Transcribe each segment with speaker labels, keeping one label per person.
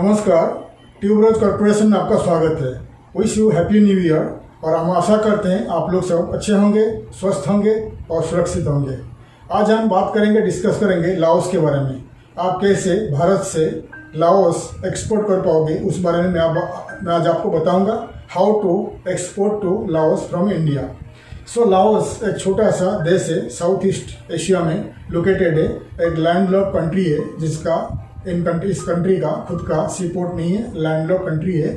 Speaker 1: नमस्कार, tuberose corporation में आपका स्वागत है। Wish you happy new year. और हम आशा करते हैं आप लोग सब अच्छे होंगे, स्वस्थ होंगे और सुरक्षित होंगे। आज हम बात करेंगे, डिस्कस करेंगे लाओस के बारे में। आप कैसे भारत से लाओस एक्सपोर्ट कर पाओगे उस बारे में मैं आज आपको बताऊंगा। How to export to Laos from India. Laos एक छोटा सा देश है, साउथ ईस्ट एशिया में लोकेटेड है। एक लैंडलॉक कंट्री है जिसका इस कंट्री का खुद का सी पोर्ट नहीं है, लैंडलॉक कंट्री है।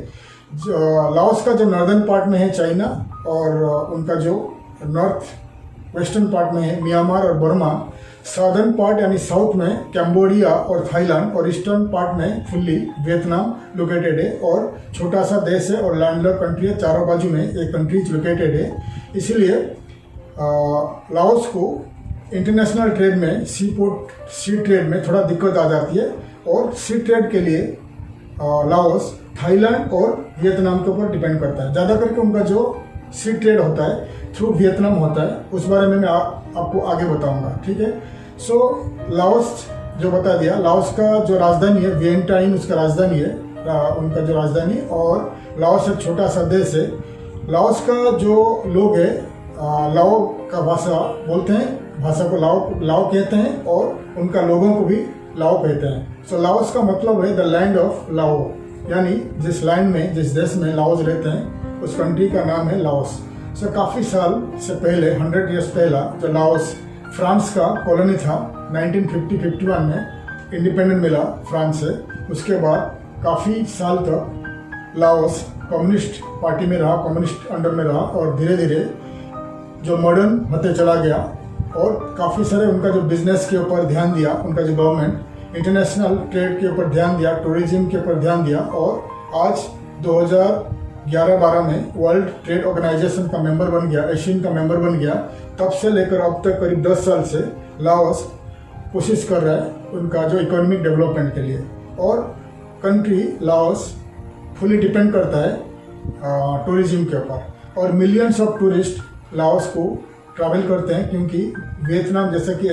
Speaker 1: लाओस का जो नॉर्दर्न पार्ट में है चाइना, और उनका जो नॉर्थ वेस्टर्न पार्ट में है म्यांमार और बर्मा। साउदर्न पार्ट यानी साउथ में कैम्बोडिया और थाईलैंड, और ईस्टर्न पार्ट में फुल्ली वियतनाम लोकेटेड है। और छोटा सा देश है और लैंडलॉक कंट्री है, चारों बाजू में एक कंट्रीज लोकेटेड है। इसलिए लाओस को इंटरनेशनल ट्रेड में सी ट्रेड में थोड़ा दिक्कत आ जाती है। और सी ट्रेड के लिए लाओस थाईलैंड और वियतनाम के ऊपर डिपेंड करता है। ज़्यादा करके उनका जो सी ट्रेड होता है थ्रू वियतनाम होता है, उस बारे में मैं आपको आगे बताऊंगा, ठीक है। लाओस जो बता दिया, लाओस का जो राजधानी है वियेंटाइन, उसका राजधानी है उनका जो राजधानी। और लाओस एक छोटा सा देश है। लाओस का जो लोग है लाओ का भाषा बोलते हैं, भाषा को लाओ कहते हैं, और उनका लोगों को भी लाओ कहते हैं। लाओस का मतलब है द लैंड ऑफ लाओ, यानी जिस लैंड में, जिस देश में लाओस रहते हैं उस कंट्री का नाम है लाओस। काफ़ी साल से पहले, 100 ईयर्स पहला, जो लाओस फ्रांस का कॉलोनी था, 1950-51 में इंडिपेंडेंट मिला फ्रांस से। उसके बाद काफ़ी साल तक लाओस कम्युनिस्ट पार्टी में रहा, कम्युनिस्ट अंडर में रहा, और धीरे धीरे जो मॉडर्न होते चला गया। और काफ़ी सारे उनका जो बिजनेस के ऊपर ध्यान दिया, उनका जो गवर्नमेंट इंटरनेशनल ट्रेड के ऊपर ध्यान दिया, टूरिज्म के ऊपर ध्यान दिया। और आज 2011-12 में वर्ल्ड ट्रेड ऑर्गेनाइजेशन का मेंबर बन गया, एशियन का मेंबर बन गया। तब से लेकर अब तक करीब 10 साल से लाओस कोशिश कर रहा है उनका जो इकोनॉमिक डेवलपमेंट के लिए। और कंट्री लाओस फुली डिपेंड करता है टूरिज्म के ऊपर। और मिलियंस ऑफ टूरिस्ट लाओस को ट्रैवल करते हैं, क्योंकि वियतनाम जैसा कि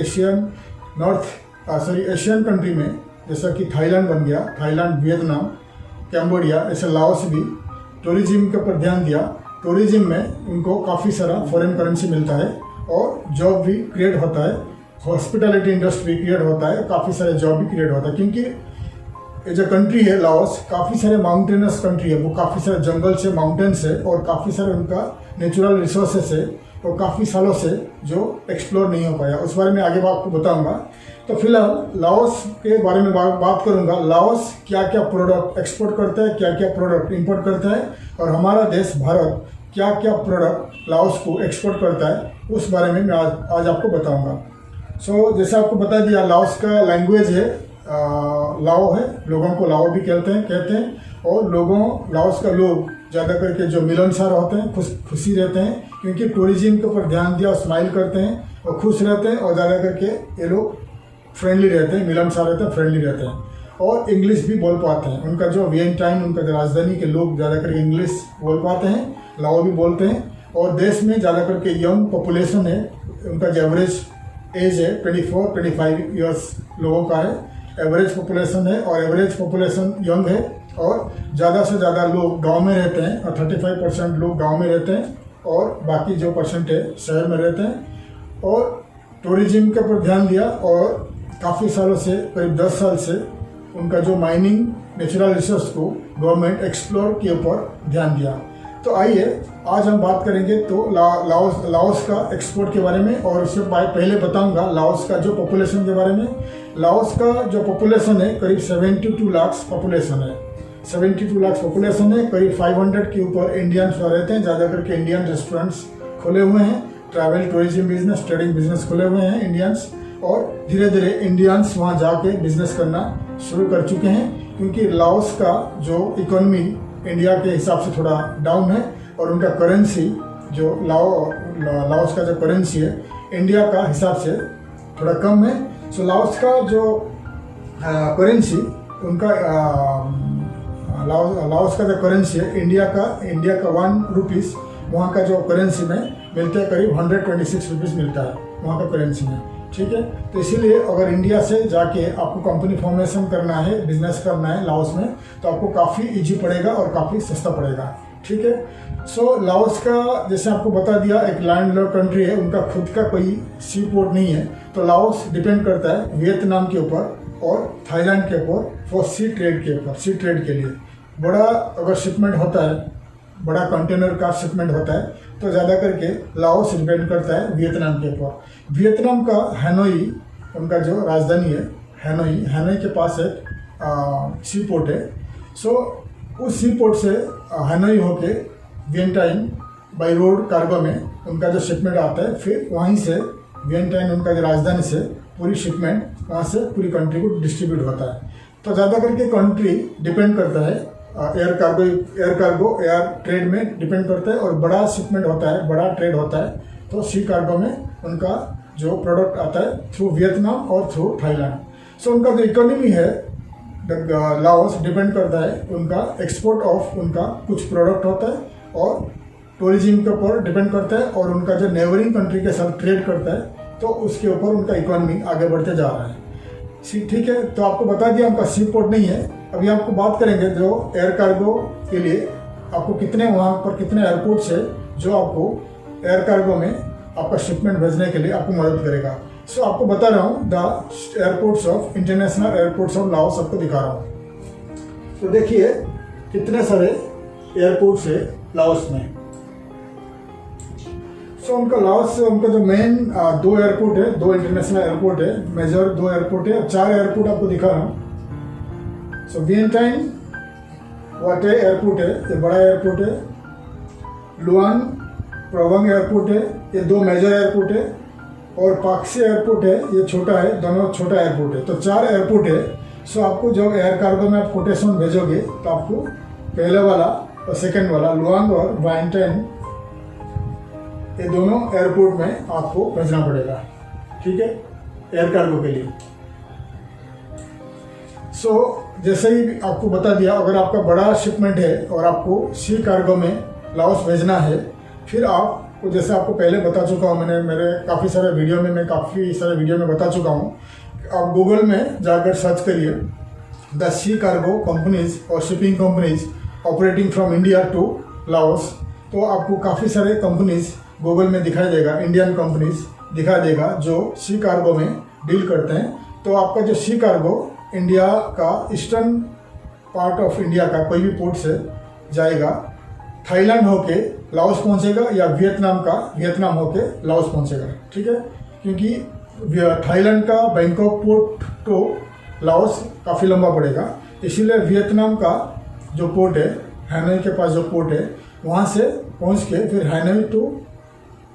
Speaker 1: एशियन कंट्री में, जैसा कि थाईलैंड बन गया, थाईलैंड, वियतनाम, कैम्बोडिया, ऐसे लाओस भी टूरिज्म के ऊपर ध्यान दिया। टूरिज्म में उनको काफ़ी सारा फॉरेन करेंसी मिलता है और जॉब भी क्रिएट होता है, हॉस्पिटैलिटी इंडस्ट्री क्रिएट होता है, काफ़ी सारे जॉब भी क्रिएट होता है। क्योंकि ये जो कंट्री है लाओस, काफ़ी सारे माउंटेनस कंट्री है, वो काफ़ी सारे जंगल से, माउंटेन्स है, और काफ़ी सारे उनका नेचुरल रिसोर्सेस है, और काफ़ी सालों से जो एक्सप्लोर नहीं हो पाया। उस बारे में आगे आपको बताऊंगा। तो फिलहाल लाओस के बारे में बात करूंगा। लाओस क्या क्या प्रोडक्ट एक्सपोर्ट करता है, क्या क्या प्रोडक्ट इंपोर्ट करता है, और हमारा देश भारत क्या क्या प्रोडक्ट लाओस को एक्सपोर्ट करता है, उस बारे में मैं आज आपको बताऊंगा। जैसे आपको बता दिया, लाओस का लैंग्वेज है लाओ है, लोगों को लाओ भी कहते हैं। और लाओस का लोग ज़्यादा करके जो मिलनसार होते हैं, खुशी रहते हैं, क्योंकि टूरिज्म के ऊपर ध्यान दिया, स्माइल करते हैं और खुश रहते हैं। और ज़्यादा करके ये लोग फ्रेंडली रहते हैं, मिलनसार रहते हैं, फ्रेंडली रहते हैं, और इंग्लिश भी बोल पाते हैं। उनका जो वियेंटाइन, उनका जो राजधानी के लोग ज़्यादा करके इंग्लिश बोल पाते हैं, लाओ भी बोलते हैं। और देश में ज़्यादा करके यंग पॉपुलेशन है, उनका जो एवरेज एज है 24-25 ईयर्स लोगों का है, एवरेज पॉपुलेशन है, और एवरेज पॉपुलेशन यंग है। और ज़्यादा से ज़्यादा लोग गांव में रहते हैं, और 35% लोग गांव में रहते हैं, और बाकी जो परसेंट है शहर में रहते हैं। और टूरिज्म के ऊपर ध्यान दिया, और काफ़ी सालों से, करीब 10 साल से, उनका जो माइनिंग, नेचुरल रिसोर्स को गवर्नमेंट एक्सप्लोर के ऊपर ध्यान दिया। तो आइए आज हम बात करेंगे तो लाओस का एक्सपोर्ट के बारे में, और उससे पहले बताऊंगा लाओस का जो पॉपुलेशन के बारे में। लाओस का जो पॉपुलेशन है करीब 72 लाख पॉपुलेशन है, 72 लाख पॉपुलेशन है। करीब 500 के ऊपर इंडियंस रहते हैं। ज़्यादा करके इंडियन रेस्टोरेंट्स खुले हुए हैं, travel, tourism business, trading business खुले हुए हैं इंडियंस। और धीरे धीरे इंडियंस वहाँ जाके बिजनेस करना शुरू कर चुके हैं, क्योंकि लाओस का जो इकोनॉमी इंडिया के हिसाब से थोड़ा डाउन है, और उनका करेंसी जो लाओस का जो करेंसी है इंडिया का हिसाब से थोड़ा कम है। लाओस का जो करेंसी, उनका लाओस का जो करेंसी है इंडिया का 1 रुपीज़ वहाँ का जो करेंसी में मिलता है, करीब 126 रुपीज़ मिलता है वहाँ का करेंसी में। ठीक है। तो इसीलिए अगर इंडिया से जाके आपको कंपनी फॉर्मेशन करना है, बिजनेस करना है लाओस में, तो आपको काफ़ी इजी पड़ेगा और काफ़ी सस्ता पड़ेगा, ठीक है। सो लाओस का जैसे आपको बता दिया एक लैंडलॉक्ड कंट्री है, उनका खुद का कोई सी पोर्ट नहीं है। तो लाओस डिपेंड करता है वियतनाम के ऊपर और थाईलैंड के ऊपर फॉर सी ट्रेड के ऊपर, सी ट्रेड के लिए। बड़ा अगर शिपमेंट होता है, बड़ा कंटेनर का शिपमेंट होता है, तो ज़्यादा करके लाओस डिपेंड करता है वियतनाम के ऊपर। वियतनाम का हैनोई उनका जो राजधानी है, हैनोई के पास एक सी पोर्ट है। सो उस सी पोर्ट से हैनोई होके वियंटाइन बाई रोड कार्गो में उनका जो शिपमेंट आता है, फिर वहीं से वियंटाइन उनका जो राजधानी से पूरी शिपमेंट वहाँ से पूरी कंट्री को डिस्ट्रीब्यूट होता है। तो ज़्यादा करके कंट्री डिपेंड करता है एयर कार्गो एयर ट्रेड में डिपेंड करता है, और बड़ा शिपमेंट होता है, बड़ा ट्रेड होता है, तो सी कार्गो में उनका जो प्रोडक्ट आता है थ्रू वियतनाम और थ्रू थाईलैंड। सो उनका जो इकोनॉमी है लाओस डिपेंड करता है उनका एक्सपोर्ट ऑफ उनका कुछ प्रोडक्ट होता है, और टूरिज्म के ऊपर डिपेंड करता है, और उनका जो नेबरिंग कंट्री के साथ ट्रेड करता है, तो उसके ऊपर उनका इकोनॉमी आगे बढ़ते जा रहा है। ठीक है। तो आपको बता दिया उनका सी पोर्ट नहीं है। अभी आपको बात करेंगे जो एयर कार्गो के लिए आपको कितने वहाँ पर कितने एयरपोर्ट्स है जो आपको एयर कार्गो में आपका शिपमेंट भेजने के लिए आपको मदद करेगा। सो आपको बता रहा हूँ the airports of international airports of Laos आपको दिखा रहा हूँ। तो देखिए कितने सारे एयरपोर्ट्स है लाओस में। सो उनका लाओस उनका जो मेन 2 एयरपोर्ट है, 2 इंटरनेशनल एयरपोर्ट है, मेजर 2 एयरपोर्ट है, 4 एयरपोर्ट आपको दिखा रहा हूँ। सो वियंटाइन वाटे एयरपोर्ट है, ये बड़ा एयरपोर्ट है। लुआन प्रोवंग एयरपोर्ट है, ये 2 मेजर एयरपोर्ट है, और पाक्से एयरपोर्ट है, ये छोटा है, दोनों छोटा एयरपोर्ट है। तो 4 एयरपोर्ट है। सो आपको जब एयर कार्गो में आप कोटेशन भेजोगे तो आपको पहले वाला और सेकंड वाला लुआंग और वाइंटाइन ये दोनों एयरपोर्ट में आपको भेजना पड़ेगा, ठीक है, एयर कार्गो के लिए। सो जैसे ही आपको बता दिया, अगर आपका बड़ा शिपमेंट है और आपको सी कार्गो में लाओस भेजना है, फिर आपको जैसे आपको पहले बता चुका हूँ, मैंने मेरे काफ़ी सारे वीडियो में बता चुका हूँ। आप गूगल में जाकर सर्च करिए द सी कार्गो कंपनीज और shipping companies operating from India to Laos, तो आपको काफ़ी सारे कंपनीज गूगल में दिखाई देगा, इंडियन कंपनीज दिखाई देगा जो सी कार्गो में डील करते हैं। तो आपका जो सी कार्गो इंडिया का ईस्टर्न पार्ट ऑफ इंडिया का कोई भी पोर्ट से जाएगा, थाईलैंड होके लाओस पहुंचेगा, या वियतनाम होके लाओस पहुंचेगा, ठीक है। क्योंकि थाईलैंड का बैंकॉक पोर्ट तो लाओस काफ़ी लंबा पड़ेगा, इसीलिए वियतनाम का जो पोर्ट है, हैनोई के पास जो पोर्ट है, वहाँ से पहुँच के फिर हैनोई टू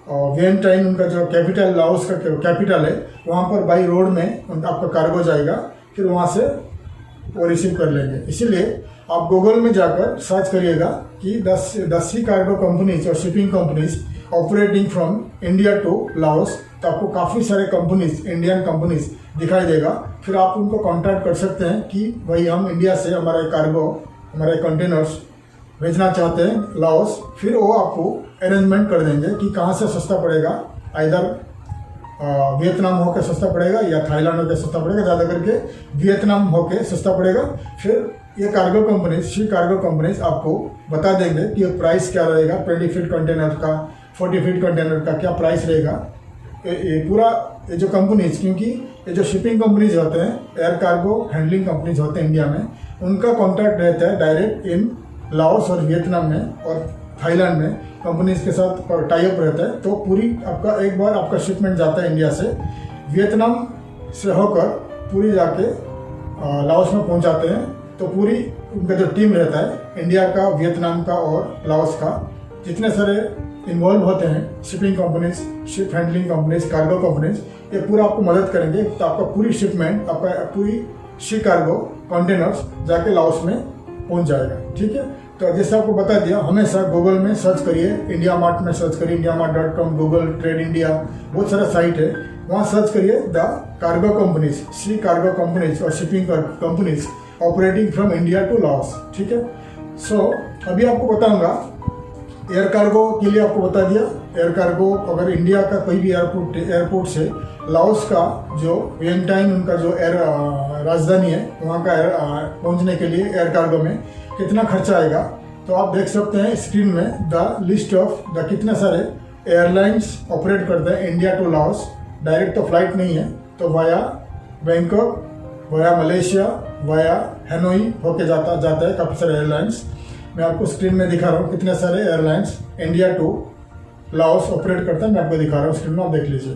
Speaker 1: वियंटाइन उनका जो कैपिटल लाओस का कैपिटल है, वहाँ पर बाई रोड में आपका कार्गो जाएगा, फिर वहाँ से वो रिसीव कर लेंगे। इसीलिए आप गूगल में जाकर सर्च करिएगा कि 10 सी कार्गो कंपनीज और shipping companies operating from India to Laos, तो आपको काफ़ी सारे कंपनीज, इंडियन कंपनीज दिखाई देगा। फिर आप उनको कांटेक्ट कर सकते हैं कि भाई हम इंडिया से हमारे कार्गो, हमारे कंटेनर्स भेजना चाहते हैं लाओस, फिर वो आपको अरेंजमेंट कर देंगे कि कहाँ से सस्ता पड़ेगा, इधर वियतनाम होकर सस्ता पड़ेगा या थाईलैंड होकर सस्ता पड़ेगा, ज़्यादा करके वियतनाम होकर सस्ता पड़ेगा। फिर ये cargo companies, sea cargo companies आपको बता देंगे कि प्राइस क्या रहेगा, 20 फीट कंटेनर का, 40 फीट कंटेनर का क्या प्राइस रहेगा। ये पूरा ये जो कंपनीज, क्योंकि ये जो शिपिंग कंपनीज होते हैं, एयर कार्गो हैंडलिंग कंपनीज होते हैं इंडिया में, उनका कॉन्टैक्ट रहता है डायरेक्ट इन लाओस और वियतनाम में और थाईलैंड में कंपनीज के साथ टाई अप रहता है। तो पूरी आपका एक बार आपका शिपमेंट जाता है इंडिया से, वियतनाम से होकर पूरी जाके लाओस में पहुंच जाते हैं। तो पूरी उनका जो टीम रहता है इंडिया का, वियतनाम का और लाओस का, जितने सारे इन्वॉल्व होते हैं shipping companies, ship handling companies, cargo companies, ये पूरा आपको मदद करेंगे। तो आपका पूरी शिपमेंट, आपका पूरी सी कार्गो कंटेनर्स जाके लाओस में पहुंच जाएगा, ठीक है। तो जैसे आपको बता दिया, हमेशा गूगल में सर्च करिए, इंडिया मार्ट में सर्च करिए, indiamart.com, गूगल ट्रेड इंडिया, बहुत सारा साइट है, वहाँ सर्च करिए the cargo companies, sea cargo companies और shipping companies operating from India to Laos, ठीक है। सो अभी आपको बताऊंगा एयर कार्गो के लिए आपको बता दिया एयर कार्गो अगर इंडिया का कोई भी एयरपोर्ट से लाओस का जो वियंटाइन उनका जो एयर राजधानी है वहाँ का पहुँचने के लिए एयर कार्गो में कितना खर्चा आएगा, तो आप देख सकते हैं स्क्रीन में द लिस्ट ऑफ द कितने सारे एयरलाइंस ऑपरेट करते हैं इंडिया टू लाओस। डायरेक्ट तो फ्लाइट नहीं है, तो via Bangkok, via Malaysia, via Hanoi होके जाता है काफ़ी सारे एयरलाइंस। मैं आपको स्क्रीन में दिखा रहा हूँ कितने सारे airlines India to Laos operate करता है, मैं आपको दिखा रहा हूँ स्क्रीन में, आप देख लीजिए।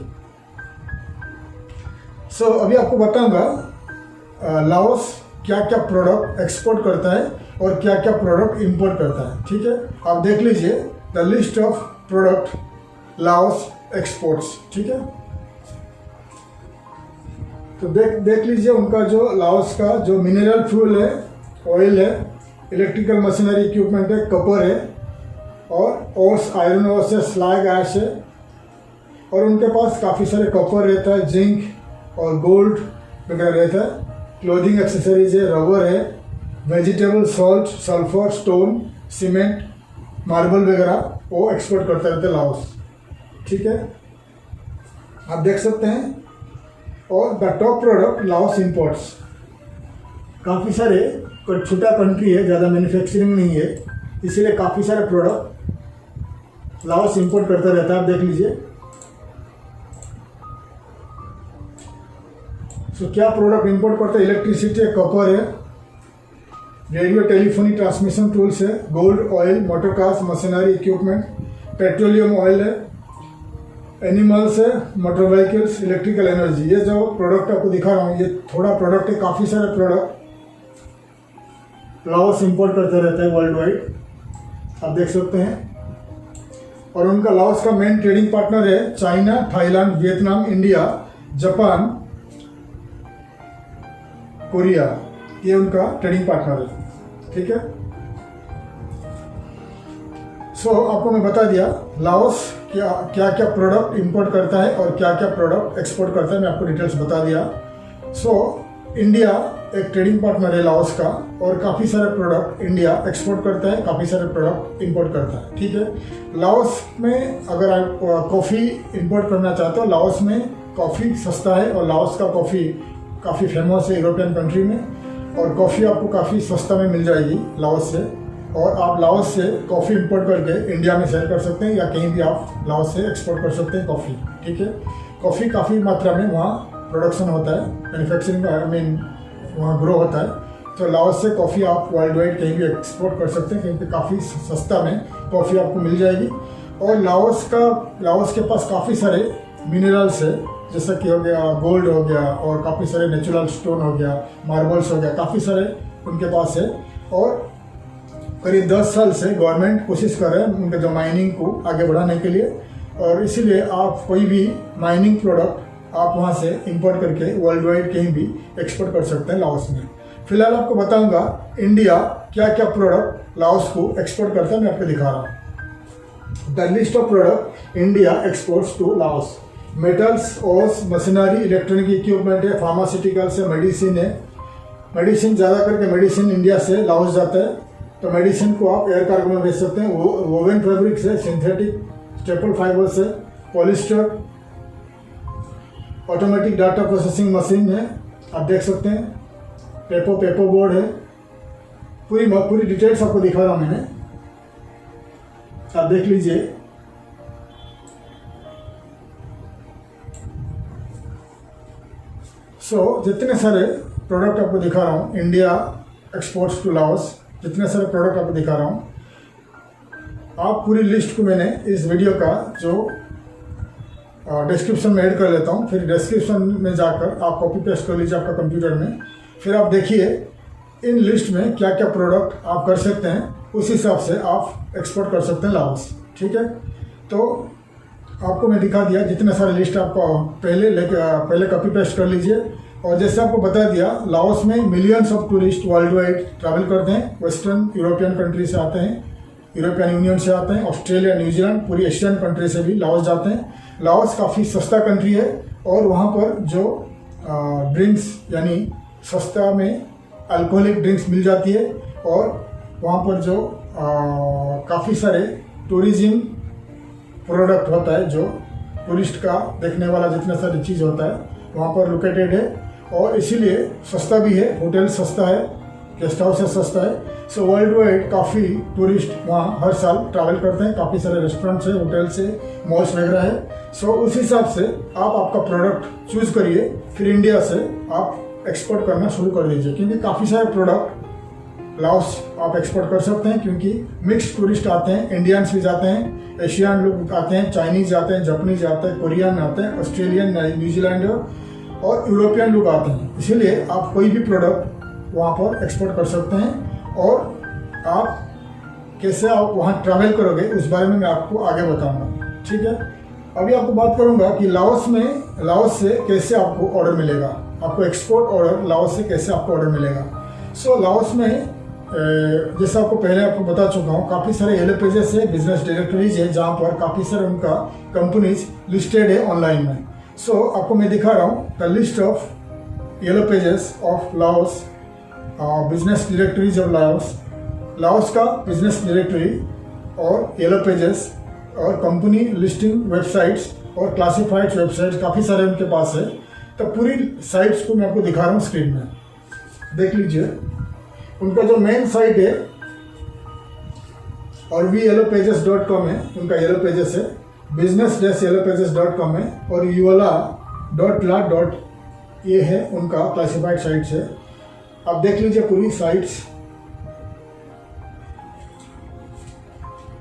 Speaker 1: अभी आपको बताऊंगा लाओस क्या क्या प्रोडक्ट एक्सपोर्ट करता है और क्या क्या प्रोडक्ट इंपोर्ट करता है। ठीक है, आप देख लीजिए the list of product Laos exports. ठीक है, तो देख लीजिए उनका जो लाओस का जो मिनरल फ्यूल है, ऑयल है, इलेक्ट्रिकल मशीनरी इक्विपमेंट है, कपर है और ओर्स आयरन ओर्स है, स्लैग ऐश है, और उनके पास काफ़ी सारे कॉपर रहता है, जिंक और गोल्ड वगैरह रहता है। क्लोथिंग एक्सेसरीज है, रबर है, vegetable, salt, sulphur, stone, cement, marble वगैरह वो एक्सपोर्ट करते रहते हैं लाओस। ठीक है, आप देख सकते हैं। और the top product Laos imports, काफ़ी सारे छोटा कंट्री है, ज़्यादा मैन्युफैक्चरिंग नहीं है, इसीलिए काफ़ी सारे प्रोडक्ट लाओस इंपोर्ट करता रहता है। आप देख लीजिए। क्या प्रोडक्ट इंपोर्ट करते हैं? इलेक्ट्रिसिटी है, कॉपर है, रेडियो टेलीफोनी ट्रांसमिशन टूल्स है, gold, oil, motor cars, machinery equipment, petroleum oil है, एनिमल्स है, मोटर व्हीकल्स, इलेक्ट्रिकल एनर्जी। ये जो प्रोडक्ट आपको दिखा रहा हूँ ये थोड़ा प्रोडक्ट है, काफ़ी सारे प्रोडक्ट लाओस इंपोर्ट करते रहते हैं वर्ल्ड वाइड, आप देख सकते हैं। और उनका लाओस का मेन ट्रेडिंग पार्टनर है China, Thailand, Vietnam, India, Japan, Korea, ये उनका ट्रेडिंग पार्टनर है। ठीक है, आपको मैं बता दिया लाओस क्या क्या प्रोडक्ट इंपोर्ट करता है और क्या क्या प्रोडक्ट एक्सपोर्ट करता है, मैं आपको डिटेल्स बता दिया। इंडिया एक ट्रेडिंग पार्टनर है लाओस का और काफ़ी सारे प्रोडक्ट इंडिया एक्सपोर्ट करता है, काफ़ी सारे प्रोडक्ट इंपोर्ट करता है। ठीक है, लाओस में अगर आप कॉफ़ी इंपोर्ट करना चाहते हो, लाओस में कॉफ़ी सस्ता है और लाओस का कॉफ़ी काफ़ी फेमस है यूरोपियन कंट्री में, और कॉफ़ी आपको काफ़ी सस्ता में मिल जाएगी लाओस से, और आप लाओस से कॉफ़ी इंपोर्ट करके इंडिया में सेल कर सकते हैं या कहीं भी आप लाओस से एक्सपोर्ट कर सकते हैं कॉफ़ी। ठीक है, कॉफ़ी काफ़ी मात्रा में वहाँ प्रोडक्शन होता है, मैन्युफैक्चरिंग वहाँ ग्रो होता है, तो लाओस से कॉफ़ी आप वर्ल्ड वाइड कहीं भी एक्सपोर्ट कर सकते हैं, कहीं पे काफ़ी सस्ता में कॉफ़ी आपको मिल जाएगी। और लाओस के पास काफ़ी सारे मिनरल्स है, जैसा कि हो गया गोल्ड हो गया, और काफ़ी सारे नेचुरल स्टोन हो गया, मार्बल्स हो गया, काफ़ी सारे उनके पास है। और करीब 10 साल से गवर्नमेंट कोशिश कर रहे हैं उनके जो माइनिंग को आगे बढ़ाने के लिए, और इसीलिए आप कोई भी माइनिंग प्रोडक्ट आप वहाँ से इंपोर्ट करके वर्ल्ड वाइड कहीं भी एक्सपोर्ट कर सकते हैं लाओस में। फिलहाल आपको बताऊंगा इंडिया क्या क्या प्रोडक्ट लाओस को एक्सपोर्ट करता है, मैं आपको दिखा रहा हूँ। The list of product India exports to Laos: metals, ores, machinery, electronic equipment है, फार्मास्यूटिकल्स है, मेडिसिन है। मेडिसिन ज़्यादा करके मेडिसिन इंडिया से लाओस जाता है, तो मेडिसिन को आप एयर कार्गो में भेज सकते हैं। वोवेन फैब्रिक्स है, सिंथेटिक स्टेपल फाइबर्स है, polyester, automatic data processing machine है, आप देख सकते हैं, पेपर बोर्ड है, पूरी डिटेल्स आपको दिखा रहा हूँ मैंने, आप देख लीजिए। जितने सारे प्रोडक्ट आपको दिखा रहा हूँ इंडिया एक्सपोर्ट्स टू लाओस, जितने सारे प्रोडक्ट आपको दिखा रहा हूँ, आप पूरी लिस्ट को मैंने इस वीडियो का जो डिस्क्रिप्शन में ऐड कर लेता हूँ, फिर डिस्क्रिप्शन में जाकर आप कॉपी पेस्ट कर लीजिए आपका कंप्यूटर में, फिर आप देखिए इन लिस्ट में क्या क्या प्रोडक्ट आप कर सकते हैं, उस हिसाब से आप एक्सपोर्ट कर सकते हैं लाओस। ठीक है, तो आपको मैं दिखा दिया जितने सारे लिस्ट आपको पहले कॉपी पेस्ट कर लीजिए। और जैसे आपको बता दिया लाओस में millions of tourist world wide travel करते हैं, वेस्टर्न यूरोपियन कंट्री से आते हैं, यूरोपियन यूनियन से आते हैं, ऑस्ट्रेलिया, न्यूजीलैंड, पूरी एशियन कंट्री से भी लाओस जाते हैं। लाओस काफ़ी सस्ता कंट्री है और वहाँ पर जो ड्रिंक्स यानी सस्ता में अल्कोहलिक ड्रिंक्स मिल जाती है, और वहाँ पर जो काफ़ी सारे टूरिज्म प्रोडक्ट होता है जो टूरिस्ट का देखने वाला जितना सारी चीज़ होता है वहाँ पर लोकेटेड है, और इसीलिए सस्ता भी है। होटल सस्ता है, गेस्ट हाउस है सस्ता है। सो वर्ल्ड वाइड काफ़ी टूरिस्ट वहाँ हर साल ट्रैवल करते हैं। काफ़ी सारे रेस्टोरेंट्स है, होटल्स है, मॉल्स वगैरह है। सो उस हिसाब से आप आपका प्रोडक्ट चूज़ करिए, फिर इंडिया से आप एक्सपोर्ट करना शुरू कर दीजिए, क्योंकि काफ़ी सारे प्रोडक्ट लाओस आप एक्सपोर्ट कर सकते हैं, क्योंकि मिक्स टूरिस्ट आते हैं। इंडियंस भी जाते हैं, एशियन लोग आते हैं, चाइनीज़ आते हैं, जापानीज आते हैं, कोरियन आते हैं, ऑस्ट्रेलियन, न्यूजीलैंडर और यूरोपियन लोग आते हैं। इसीलिए आप कोई भी प्रोडक्ट वहाँ पर एक्सपोर्ट कर सकते हैं, और आप कैसे आप वहाँ ट्रैवल करोगे उस बारे में मैं आपको आगे बताऊँगा। ठीक है, अभी आपको बात करूँगा कि लाओस से कैसे आपको ऑर्डर मिलेगा, आपको एक्सपोर्ट ऑर्डर लाओस से कैसे आपको ऑर्डर मिलेगा। सो लाओस में जैसा आपको पहले आपको बता चुका हूँ, काफ़ी सारे येलो पेजेस है, बिजनेस डायरेक्टरीज है, जहाँ पर काफ़ी सारे उनका कंपनीज लिस्टेड है ऑनलाइन में। सो आपको मैं दिखा रहा हूँ the list of yellow pages of Laos, business directories of Laos का बिजनेस डायरेक्टरी और येलो पेजेस और कंपनी लिस्टिंग वेबसाइट्स और क्लासिफाइड वेबसाइट्स काफ़ी सारे उनके पास है। तो पूरी साइट्स को मैं आपको दिखा रहा हूँ स्क्रीन में, देख लीजिए। उनका जो मेन साइट है और yellowpages.com है, उनका येलो पेजेस है, business-yellowpages.com है, और yola.la. ये है उनका क्लासिफाइड साइट्स है। आप देख लीजिए पूरी साइट्स।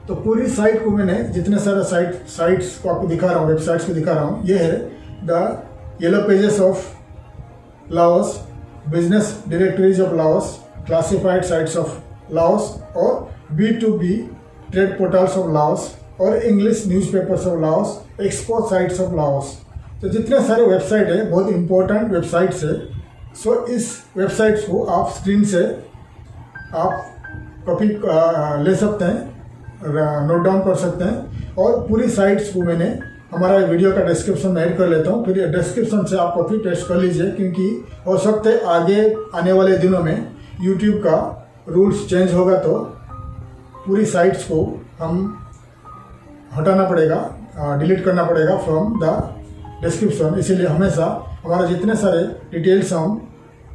Speaker 1: तो पूरी साइट को मैंने जितने सारे साइट्स को आपको दिखा रहा हूँ, वेबसाइट्स को दिखा रहा हूँ, ये है the yellow pages of Laos, business directories of Laos, classified sites of Laos, और B2B trade portals of Laos, और English newspapers of Laos, export sites of Laos. तो जितने सारे वेबसाइट है, बहुत इंपॉर्टेंट वेबसाइट्स है। सो इस वेबसाइट्स को आप स्क्रीन से आप कॉपी ले सकते हैं, नोट डाउन कर सकते हैं, और पूरी साइट्स को मैंने हमारा वीडियो का डिस्क्रिप्शन में ऐड कर लेता हूँ। फिर डिस्क्रिप्शन से आप कॉपी पेस्ट कर लीजिए, क्योंकि हो सकता है आगे आने वाले दिनों में यूट्यूब का रूल्स चेंज होगा, तो पूरी साइट्स को हम हटाना पड़ेगा, डिलीट करना पड़ेगा फ्रॉम द डिस्क्रिप्शन। इसीलिए हमेशा हमारा जितने सारे डिटेल्स हम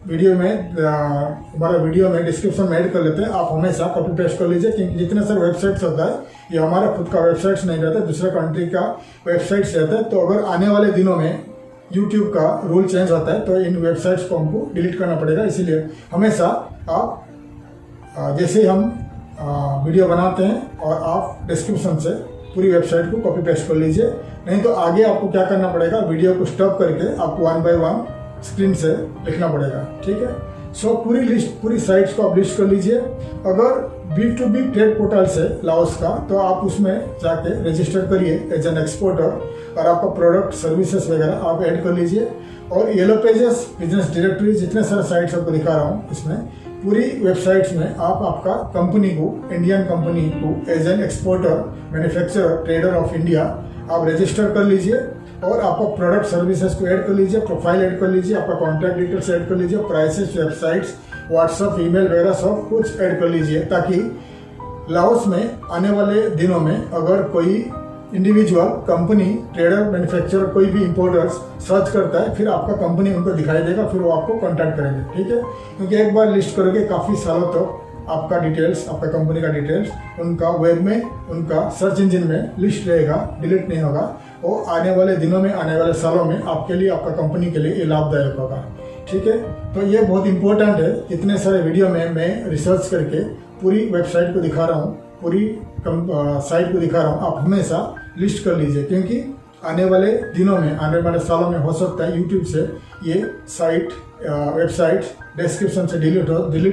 Speaker 1: हमारा वीडियो में डिस्क्रिप्शन में ऐड कर लेते हैं, आप हमेशा कॉपी पेस्ट कर लीजिए, क्योंकि जितने सारे वेबसाइट्स होता है ये हमारा खुद का वेबसाइट्स नहीं रहता, दूसरे कंट्री का वेबसाइट्स रहता है। तो अगर आने वाले दिनों में यूट्यूब का रूल चेंज होता है तो इन वेबसाइट्स को हमको डिलीट करना पड़ेगा। इसीलिए हमेशा आप जैसे ही हम वीडियो बनाते हैं और आप डिस्क्रिप्शन से पूरी वेबसाइट को कॉपी पेस्ट कर लीजिए, नहीं तो आगे आपको क्या करना पड़ेगा, वीडियो को स्टॉप करके आपको 1 by 1 स्क्रीन से लिखना पड़ेगा। ठीक है, सो पूरी साइट्स को आप लिस्ट कर लीजिए। अगर B2B ट्रेड पोर्टल से लाओस का, तो आप उसमें जाके रजिस्टर करिए एज एन एक्सपोर्टर, और आपका प्रोडक्ट सर्विसेज वगैरह आप ऐड कर लीजिए। और येलो पेजेस, बिजनेस डायरेक्टरी, जितने सारे साइट्स आपको दिखा रहा हूँ, इसमें पूरी वेबसाइट्स में आप आपका कंपनी को, इंडियन कंपनी को as an exporter, manufacturer, trader of India आप रजिस्टर कर लीजिए, और आपका प्रोडक्ट सर्विसेज को ऐड कर लीजिए, प्रोफाइल ऐड कर लीजिए, आपका कॉन्टैक्ट डिटेल्स ऐड कर लीजिए, प्राइसेस, वेबसाइट्स, व्हाट्सअप, ईमेल वगैरह सब कुछ ऐड कर लीजिए, ताकि लाओस में आने वाले दिनों में अगर कोई इंडिविजुअल, कंपनी, ट्रेडर, मैन्युफैक्चरर, कोई भी इंपोर्टर्स सर्च करता है, फिर आपका कंपनी उनको दिखाई देगा, फिर वो आपको कॉन्टैक्ट करेंगे। ठीक है, क्योंकि एक बार लिस्ट करोगे काफ़ी सालों तक तो आपका डिटेल्स, आपका कंपनी का डिटेल्स उनका वेब में, उनका सर्च इंजन में लिस्ट रहेगा, डिलीट नहीं होगा। और आने वाले दिनों में, आने वाले सालों में आपके लिए, आपका कंपनी के लिए ये लाभदायक होगा। ठीक है, तो ये बहुत इंपॉर्टेंट है। इतने सारे वीडियो में मैं रिसर्च करके पूरी वेबसाइट को दिखा रहा हूँ, पूरी साइट को दिखा रहा हूँ। आप हमेशा लिस्ट कर लीजिए, क्योंकि आने वाले दिनों में, आने वाले सालों में हो सकता है यूट्यूब से ये साइट, वेबसाइट डिस्क्रिप्शन से डिलीट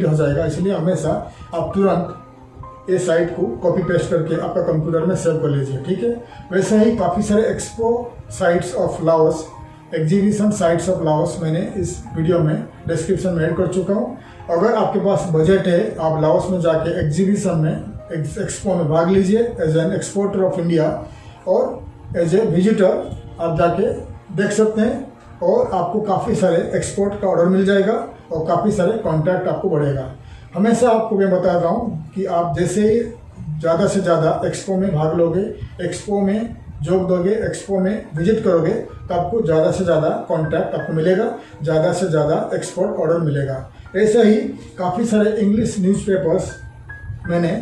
Speaker 1: हो जाएगा। इसलिए हमेशा आप तुरंत ये साइट को कॉपी पेस्ट करके आपका कंप्यूटर में सेव कर लीजिए। ठीक है, वैसे ही काफ़ी सारे expo sites of Laos, exhibition sites of Laos मैंने इस वीडियो में डिस्क्रिप्शन में ऐड कर चुका हूँ। अगर आपके पास बजट है, आप लाओस में जाके एग्जीबिशन में, एक्सपो में भाग लीजिए as an exporter of India, और एज ए विजिटर आप जाके देख सकते हैं, और आपको काफ़ी सारे एक्सपोर्ट का ऑर्डर मिल जाएगा, और काफ़ी सारे कॉन्टैक्ट आपको बढ़ेगा। हमेशा आपको मैं बता रहा हूँ कि आप जैसे ज़्यादा से ज़्यादा एक्सपो में भाग लोगे, एक्सपो में जोग दोगे, एक्सपो में विजिट करोगे, तो आपको ज़्यादा से ज़्यादा कॉन्टैक्ट आपको मिलेगा, ज़्यादा से ज़्यादा एक्सपोर्ट ऑर्डर मिलेगा। ऐसे ही काफ़ी सारे इंग्लिश न्यूज़पेपर्स मैंने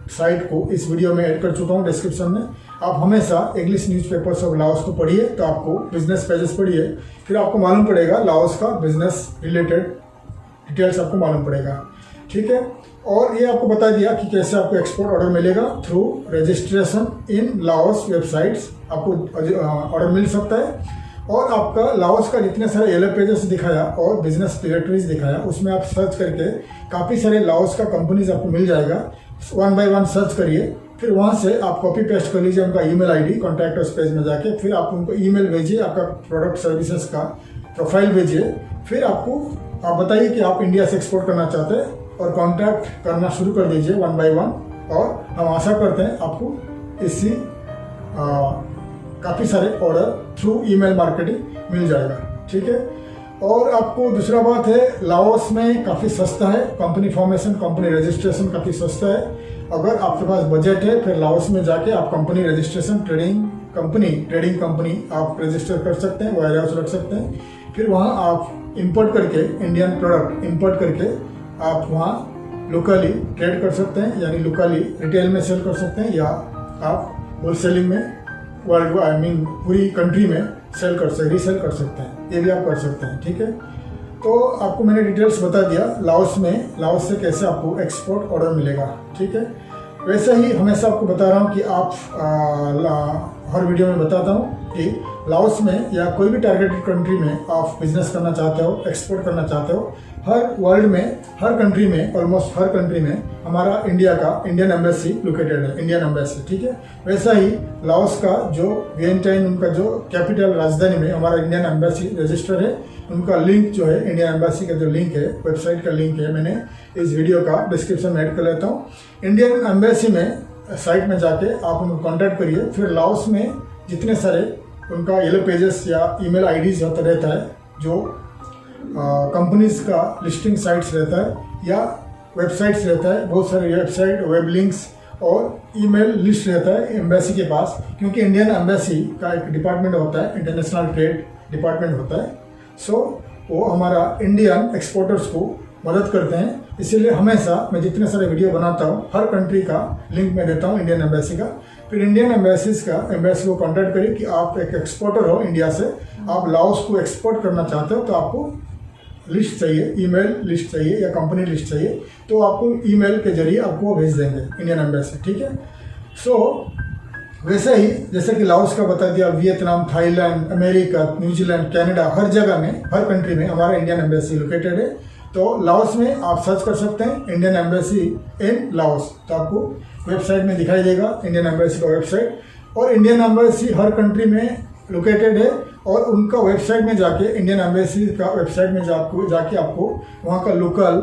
Speaker 1: साइट को इस वीडियो में ऐड कर चुका हूँ डिस्क्रिप्शन में। आप हमेशा इंग्लिश न्यूज़पेपर्स ऑफ लाओस को पढ़िए, तो आपको बिजनेस पेजेस पढ़िए, फिर आपको मालूम पड़ेगा लाओस का बिजनेस रिलेटेड डिटेल्स आपको मालूम पड़ेगा, ठीक है। और ये आपको बता दिया कि कैसे आपको एक्सपोर्ट ऑर्डर मिलेगा through registration in Laos websites, आपको ऑर्डर मिल सकता है। और आपका लाओस का जितने सारे येलो पेजेस दिखाया और बिजनेस डायरेक्टरीज दिखाया, उसमें आप सर्च करके काफ़ी सारे लाओस का कंपनीज आपको मिल जाएगा। 1 बाय 1 सर्च करिए, फिर वहाँ से आप कॉपी पेस्ट कर लीजिए उनका email ID contact us page में जाके, फिर आप उनको ईमेल भेजिए, आपका प्रोडक्ट सर्विसेज का प्रोफाइल भेजिए, फिर आप बताइए कि आप इंडिया से एक्सपोर्ट करना चाहते हैं और कॉन्टैक्ट करना शुरू कर दीजिए 1 बाय 1। और हम आशा करते हैं आपको इससे काफ़ी सारे ऑर्डर थ्रू ईमेल मार्केटिंग मिल जाएगा, ठीक है। और आपको दूसरा बात है, लाओस में काफ़ी सस्ता है कंपनी फॉर्मेशन, कंपनी रजिस्ट्रेशन काफ़ी सस्ता है। अगर आपके पास बजट है, फिर लाओस में जाके आप कंपनी रजिस्ट्रेशन ट्रेडिंग कंपनी आप रजिस्टर कर सकते हैं, वेयर हाउस रख सकते हैं। फिर वहाँ आप इंपोर्ट करके इंडियन प्रोडक्ट इंपोर्ट करके आप वहाँ लोकली ट्रेड कर सकते हैं, यानी लोकली रिटेल में सेल कर सकते हैं, या आप होलसेलिंग में पूरी कंट्री में रीसेल कर सकते हैं, ये भी आप कर सकते हैं, ठीक है। तो आपको मैंने डिटेल्स बता दिया लाओस से कैसे आपको एक्सपोर्ट ऑर्डर मिलेगा, ठीक है। वैसे ही हमेशा आपको बता रहा हूँ कि आप हर वीडियो में बताता हूँ कि लाओस में या कोई भी टारगेटेड कंट्री में आप बिजनेस करना चाहते हो, एक्सपोर्ट करना चाहते हो, हर वर्ल्ड में, हर कंट्री में, ऑलमोस्ट हर कंट्री में हमारा इंडियन एम्बेसी लोकेटेड है, इंडियन एम्बेसी, ठीक है। वैसा ही लाओस का जो वियंटाइन, उनका जो कैपिटल राजधानी में हमारा इंडियन एम्बेसी रजिस्टर है, उनका लिंक जो है, इंडियन एम्बेसी का जो लिंक है, वेबसाइट का लिंक है, मैंने इस वीडियो का डिस्क्रिप्शन में ऐड कर लेता हूँ। इंडियन एम्बेसी में साइट में जाके आप उनको कॉन्टैक्ट करिए। फिर लाओस में जितने सारे उनका येलो पेजेस या ईमेल आईडीज होता रहता है, जो कंपनीज का लिस्टिंग साइट्स रहता है या वेबसाइट्स रहता है, बहुत सारे वेबसाइट, वेब लिंक्स और ईमेल लिस्ट रहता है एम्बेसी के पास, क्योंकि इंडियन एम्बेसी का एक डिपार्टमेंट होता है, इंटरनेशनल ट्रेड डिपार्टमेंट होता है। सो वो हमारा इंडियन एक्सपोर्टर्स को मदद करते हैं। इसीलिए हमेशा मैं जितने सारे वीडियो बनाता हूँ, हर कंट्री का लिंक मैं देता हूँ इंडियन एम्बेसी का। फिर इंडियन एम्बेसी को कॉन्टैक्ट करिए कि आप एक एक्सपोर्टर हो इंडिया से, आप लाओस को एक्सपोर्ट करना चाहते हो, तो आपको लिस्ट चाहिए, ईमेल लिस्ट चाहिए या कंपनी लिस्ट चाहिए, तो आपको ईमेल के जरिए आपको भेज देंगे इंडियन एम्बेसी, ठीक है। सो वैसे ही जैसे कि लाओस का बता दिया, Vietnam, Thailand, America, New Zealand, Canada, हर जगह में, हर कंट्री में हमारा इंडियन एम्बेसी लोकेटेड है। तो लाओस में आप सर्च कर सकते हैं इंडियन एम्बेसी इन लाओस, तो आपको वेबसाइट में दिखाई देगा इंडियन एम्बेसी का वेबसाइट। और इंडियन एम्बेसी हर कंट्री में लोकेटेड है, और उनका वेबसाइट में जाके, इंडियन एम्बेसी का वेबसाइट में जाके आपको वहाँ का लोकल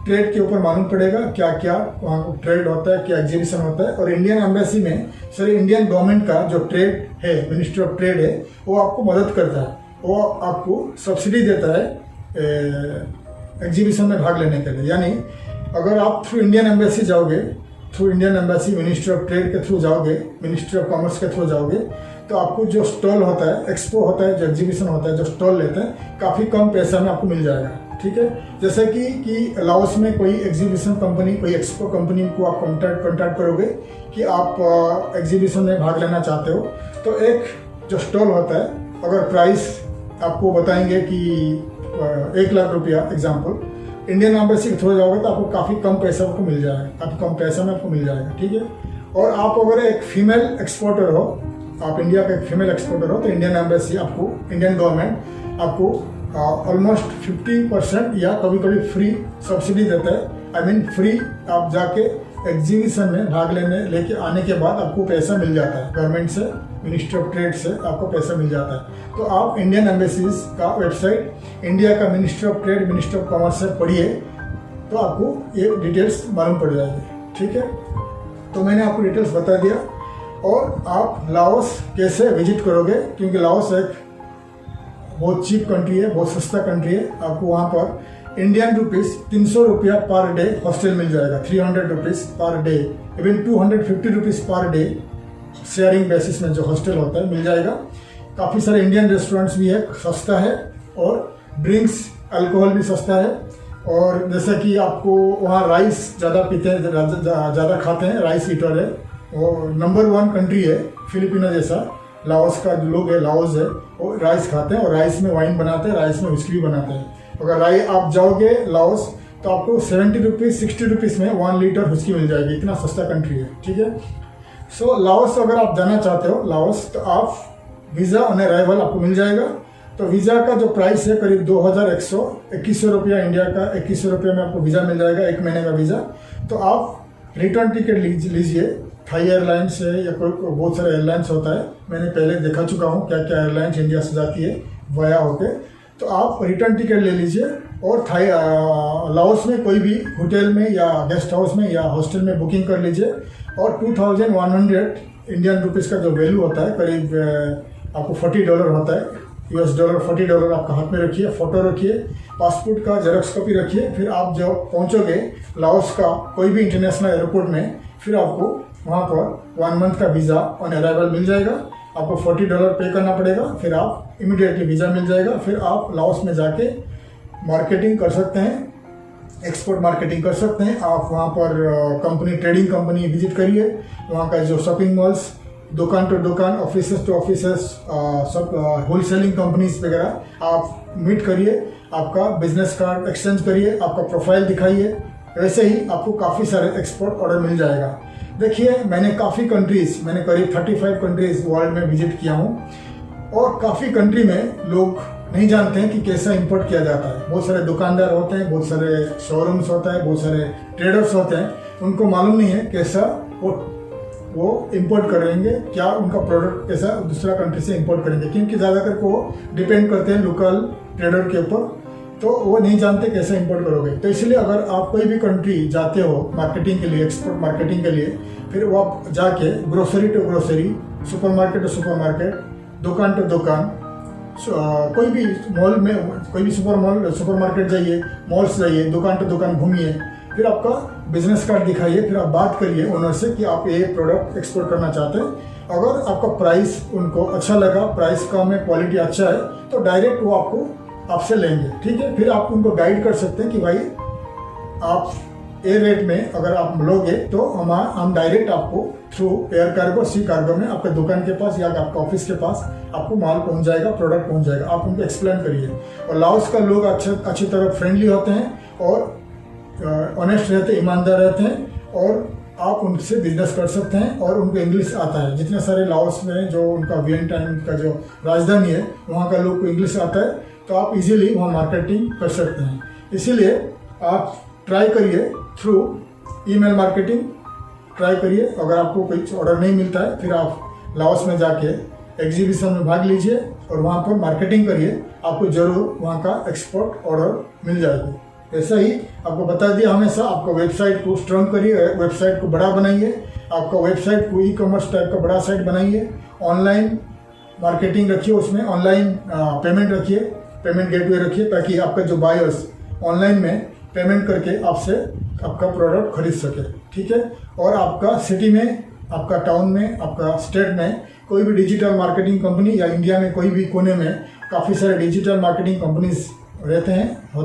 Speaker 1: ट्रेड के ऊपर मालूम पड़ेगा, क्या क्या वहाँ को ट्रेड होता है, क्या एग्जीबिशन होता है। और इंडियन एम्बेसी में इंडियन गवर्नमेंट का जो ट्रेड है, मिनिस्ट्री ऑफ ट्रेड है, वो आपको मदद करता है, वो आपको सब्सिडी देता है एग्जीबिशन में भाग लेने के लिए। यानी अगर आप थ्रू इंडियन एम्बेसी जाओगे, through Indian embassy ministry of trade के थ्रू जाओगे, मिनिस्ट्री ऑफ कॉमर्स के थ्रू जाओगे, तो आपको जो स्टॉल होता है, एक्सपो होता है, जो एग्जीबिशन होता है, जो स्टॉल लेते हैं, काफ़ी कम पैसा में आपको मिल जाएगा, ठीक है। जैसे कि लाओस में कोई एग्जीबिशन कंपनी, कोई एक्सपो कंपनी को आप कॉन्टैक्ट करोगे कि आप एग्जीबिशन में भाग लेना चाहते हो, तो एक जो स्टॉल होता है, अगर प्राइस आपको बताएंगे कि 1 लाख रुपया एग्जाम्पल, इंडियन एम्बेसी के थ्रू जाओगे तो आपको काफ़ी कम पैसा आपको मिल जाएगा, काफ़ी कम पैसा में आपको मिल जाएगा, ठीक है। और आप अगर एक फीमेल एक्सपोर्टर हो, आप इंडिया का एक फीमेल एक्सपोर्टर हो, तो इंडियन एम्बेसी आपको, इंडियन गवर्नमेंट आपको ऑलमोस्ट 50% या कभी कभी फ्री सब्सिडी देता है। फ्री आप जाके एग्जीबिशन में भाग लेके आने के बाद आपको पैसा मिल जाता है गवर्नमेंट से, मिनिस्ट्री ऑफ ट्रेड से आपको पैसा मिल जाता है। तो आप इंडियन एम्बेसीज का वेबसाइट, इंडिया का ministry of trade, ministry of commerce से पढ़िए, तो आपको ये डिटेल्स मालूम पड़ जाएगी, ठीक है। तो मैंने आपको डिटेल्स बता दिया। और आप लाओस कैसे विजिट करोगे, क्योंकि लाओस एक बहुत चीप कंट्री है, बहुत सस्ता कंट्री है। आपको वहाँ पर इंडियन रुपीज़ 300 रुपया पर डे हॉस्टल मिल जाएगा, 300 rupees per day, even 250 rupees per day sharing basis में जो हॉस्टल होता है मिल जाएगा। काफ़ी सारे इंडियन रेस्टोरेंट्स भी है, सस्ता है, और ड्रिंक्स अल्कोहल भी सस्ता है। और जैसा कि आपको वहाँ राइस ज़्यादा पीते हैं, ज़्यादा खाते हैं, राइस ईटर है, वो नंबर 1 कंट्री है फिलिपिनो जैसा। लाओस का जो लोग है, लाओस है, वो राइस खाते हैं और राइस में वाइन बनाते हैं, राइस में विस्की भी बनाते हैं। अगर आप जाओगे लाओस तो आपको 70 रुपीज़ 60 रुपीज़ में 1 लीटर विस्की मिल जाएगी, इतना सस्ता कंट्री है, ठीक है। सो लाओस अगर आप जाना चाहते हो लाओस, तो आप वीज़ा ऑन अराइवल आपको मिल जाएगा। तो वीज़ा का जो प्राइस है करीब 2100 रुपया, इंडिया का 2100 रुपये में आपको वीज़ा मिल जाएगा, 1 महीने का वीज़ा। तो आप रिटर्न टिकट लीजिए, थाई एयरलाइंस है या कोई बहुत सारे एयरलाइंस होता है, मैंने पहले देखा चुका हूँ क्या क्या एयरलाइंस इंडिया से जाती है वाया होके। तो आप रिटर्न टिकट ले लीजिए और लाओस में कोई भी होटल में या गेस्ट हाउस में या हॉस्टल में बुकिंग कर लीजिए। और 2100 इंडियन रुपीज़ का जो वैल्यू होता है, करीब आपको $40 होता है, $40 $40 आपका हाथ में रखिए, फ़ोटो रखिए, पासपोर्ट का जेरॉक्स कॉपी रखिए। फिर आप जब पहुंचोगे लाओस का कोई भी इंटरनेशनल एयरपोर्ट में, फिर आपको वहां पर 1 मंथ का वीज़ा ऑन अराइवल मिल जाएगा। आपको $40 पे करना पड़ेगा, फिर आप इमीडिएटली वीज़ा मिल जाएगा। फिर आप लाओस में जाके मार्केटिंग कर सकते हैं, एक्सपोर्ट मार्केटिंग कर सकते हैं। आप वहाँ पर ट्रेडिंग कंपनी विजिट करिए, वहाँ का जो शॉपिंग मॉल्स, दुकान टू दुकान, ऑफिसेस टू ऑफिसेस, सब होलसेलिंग कंपनीज वगैरह आप मीट करिए, आपका बिजनेस कार्ड एक्सचेंज करिए, आपका प्रोफाइल दिखाइए। वैसे ही आपको काफ़ी सारे एक्सपोर्ट ऑर्डर मिल जाएगा। देखिए, मैंने करीब 35 कंट्रीज़ वर्ल्ड में विजिट किया हूँ, और काफ़ी कंट्री में लोग नहीं जानते हैं कि कैसा इंपोर्ट किया जाता है। बहुत सारे दुकानदार होते हैं, बहुत सारे शोरूम्स होता है, बहुत सारे ट्रेडर्स होते हैं, उनको मालूम नहीं है कैसा वो इंपोर्ट करेंगे, क्या उनका प्रोडक्ट कैसा दूसरा कंट्री से इंपोर्ट करेंगे, क्योंकि ज़्यादातर को डिपेंड करते हैं लोकल ट्रेडर के ऊपर, तो वो नहीं जानते कैसे इंपोर्ट करोगे। तो इसलिए अगर आप कोई भी कंट्री जाते हो मार्केटिंग के लिए, एक्सपोर्ट मार्केटिंग के लिए, फिर वो आप जाके grocery to grocery, supermarket to supermarket, दुकान टू दुकान, कोई भी मॉल में, कोई भी सुपरमार्केट जाइए, मॉल्स जाइए, दुकान टू दुकान घूमिए, फिर आपका बिजनेस कार्ड दिखाइए, फिर आप बात करिए ओनर से कि आप ये प्रोडक्ट एक्सपोर्ट करना चाहते हैं। अगर आपका प्राइस उनको अच्छा लगा, प्राइस कम है, क्वालिटी अच्छा है, तो डायरेक्ट वो आपसे लेंगे, ठीक है। फिर आप उनको गाइड कर सकते हैं कि भाई आप ए रेट में अगर आप लोगे तो हम डायरेक्ट आपको थ्रू एयर कार्गो, सी कार्गो में आपके दुकान के पास या आपके ऑफिस के पास आपको माल पहुंच जाएगा, प्रोडक्ट पहुंच जाएगा। आप उनको एक्सप्लेन करिए। और लाओस का लोग अच्छी तरह फ्रेंडली होते हैं और ऑनेस्ट रहते, ईमानदार रहते हैं, और आप उनसे बिजनेस कर सकते हैं। और उनको इंग्लिश आता है। जितने सारे लाओस में जो उनका वियंटाइन का जो राजधानी है, वहाँ का लोग को इंग्लिश आता है, तो आप इजीली वहाँ मार्केटिंग कर सकते हैं। इसीलिए आप ट्राई करिए थ्रू ईमेल मार्केटिंग, ट्राई करिए। अगर आपको कोई ऑर्डर नहीं मिलता है, फिर आप लाओस में जाके एग्जीबिशन में भाग लीजिए और वहाँ पर मार्केटिंग करिए, आपको ज़रूर वहाँ का एक्सपोर्ट ऑर्डर मिल जाएगी। ऐसा ही आपको बता दिया हमेशा, आपका वेबसाइट को स्ट्रॉन्ग करिए, वेबसाइट को बड़ा बनाइए, आपका वेबसाइट को ई-कॉमर्स टाइप का बड़ा साइट बनाइए, ऑनलाइन मार्केटिंग रखिए, उसमें ऑनलाइन पेमेंट रखिए, पेमेंट गेटवे रखिए, ताकि आपका जो बायर्स ऑनलाइन में पेमेंट करके आपसे आपका प्रोडक्ट खरीद सके, ठीक है। और आपका सिटी में, आपका टाउन में, आपका स्टेट में कोई भी डिजिटल मार्केटिंग कंपनी, या इंडिया में कोई भी कोने में काफ़ी सारे डिजिटल मार्केटिंग कंपनीज होते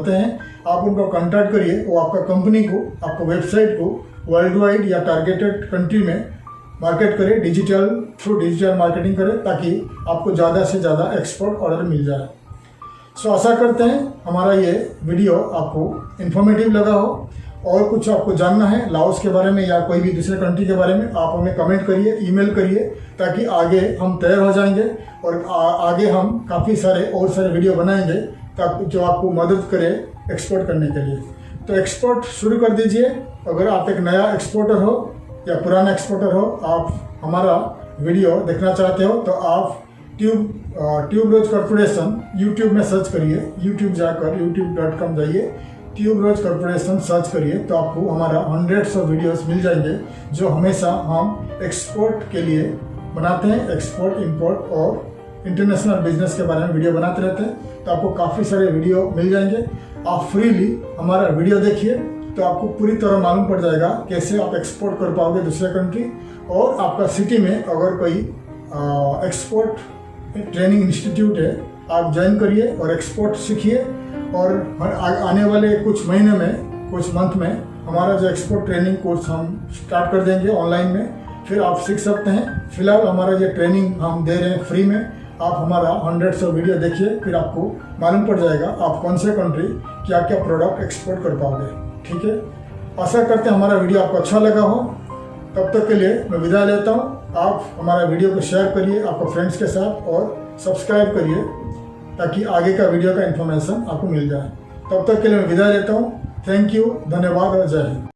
Speaker 1: हैं, आप उनको कॉन्टैक्ट करिए। वो आपका कंपनी को, आपको वेबसाइट को वर्ल्ड वाइड या टारगेटेड कंट्री में मार्केट करे, थ्रू डिजिटल मार्केटिंग करे, ताकि आपको ज़्यादा से ज़्यादा एक्सपोर्ट ऑर्डर मिल जाए। सो आशा करते हैं हमारा ये वीडियो आपको इन्फॉर्मेटिव लगा हो। और कुछ आपको जानना है लाओस के बारे में या कोई भी दूसरे कंट्री के बारे में, आप हमें कमेंट करिए, ईमेल करिए, ताकि आगे हम तैयार हो जाएंगे और आगे हम काफ़ी सारे और सारे वीडियो बनाएंगे, ताकि जो आपको मदद करे एक्सपोर्ट करने के लिए। तो एक्सपोर्ट शुरू कर दीजिए। अगर आप एक नया एक्सपोर्टर हो या पुराना एक्सपोर्टर हो, आप हमारा वीडियो देखना चाहते हो, तो आप ट्यूबरोज कॉर्पोरेशन यूट्यूब में सर्च करिए। यूट्यूब जाकर youtube.com जाइए, ट्यूबरोज कॉर्पोरेशन सर्च करिए, तो आपको हमारा हंड्रेड्स ऑफ वीडियोस मिल जाएंगे, जो हमेशा हम एक्सपोर्ट के लिए बनाते हैं। एक्सपोर्ट, इंपोर्ट और इंटरनेशनल बिजनेस के बारे में वीडियो बनाते रहते हैं, तो आपको काफ़ी सारे वीडियो मिल जाएंगे। आप फ्रीली हमारा वीडियो देखिए तो आपको पूरी तरह मालूम पड़ जाएगा कैसे आप एक्सपोर्ट कर पाओगे दूसरे कंट्री। और आपका सिटी में अगर कोई एक्सपोर्ट ट्रेनिंग इंस्टीट्यूट है, आप ज्वाइन करिए और एक्सपोर्ट सीखिए। और आने वाले कुछ महीने में, कुछ मंथ में हमारा जो एक्सपोर्ट ट्रेनिंग कोर्स हम स्टार्ट कर देंगे ऑनलाइन में, फिर आप सीख सकते हैं। फिलहाल हमारा जो ट्रेनिंग हम दे रहे हैं फ्री में, आप हमारा 100 वीडियो देखिए, फिर आपको मालूम पड़ जाएगा आप कौन से कंट्री क्या क्या प्रोडक्ट एक्सपोर्ट कर पाओगे। ठीक है, आशा करते हैं हमारा वीडियो आपको अच्छा लगा हो। तब तक के लिए मैं विदा लेता हूँ। आप हमारा वीडियो को शेयर करिए आपके फ्रेंड्स के साथ और सब्सक्राइब करिए ताकि आगे का वीडियो का इन्फॉर्मेशन आपको मिल जाए। तब तक के लिए मैं विदा लेता हूँ। थैंक यू, धन्यवाद और जय हिंद।